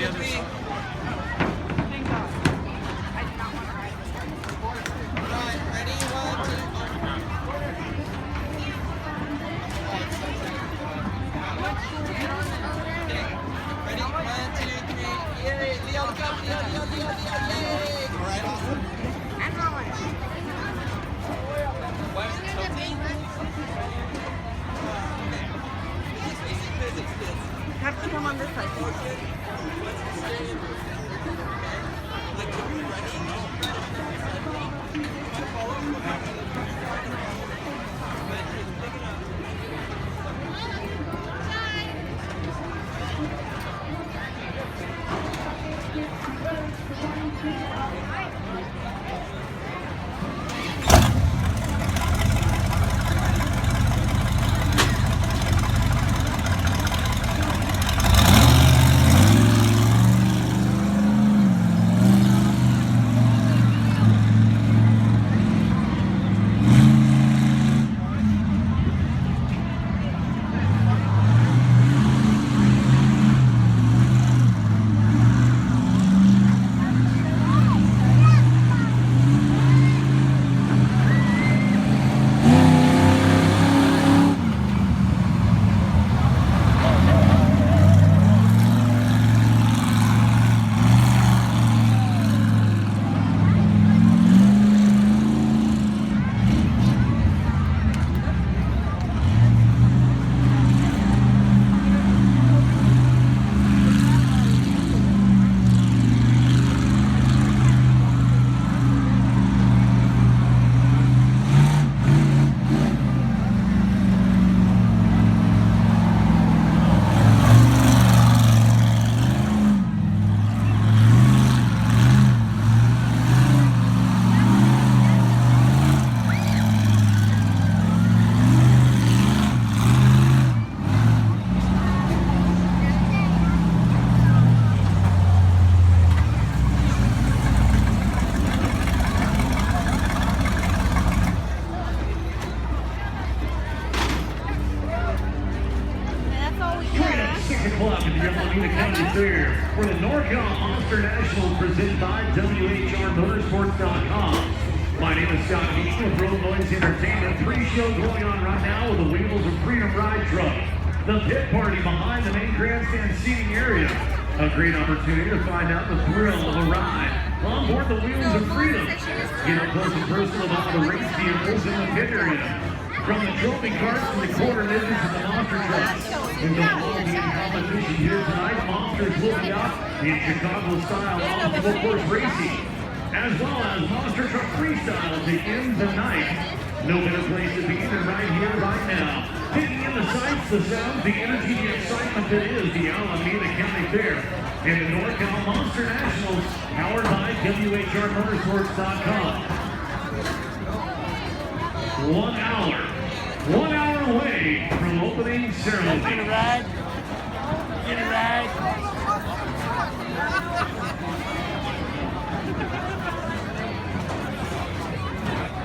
the other side. Thank God. I did not want to ride this one. Right, ready? 1, 2, 3. Ready? 1, 2, 3. Yay! Leo, look up! Leo! Yay! Right off. I'm rolling. Why is it tilting? Physics. Have to come on this side. That's all we Join got. us 6 o'clock at the Alameda County Fair for the NorCal Monster Nationals presented by WHRMotorsports.com. My name is Scott Eaton with Road Noise Entertainment. Pre-show going on right now with the Wheels of Freedom ride truck. The pit party behind the main grandstand seating area. A great opportunity to find out the thrill of a ride on board the Wheels of Freedom. Get up close and personal about the race vehicles in the pit area. From the trophy carts to the quarter midgets and the monster trucks. We've got all the competition here tonight. Monsters will be out in Chicago style obstacle course racing, as well as monster truck freestyle to end the night. No better place to be than right here, right now. Taking in the sights, the sounds, the energy, the excitement that is the Alameda County Fair and the NorCal Monster Nationals, powered by WHRMotorsports.com. 1 hour. 1 hour away from opening ceremony. Get a ride.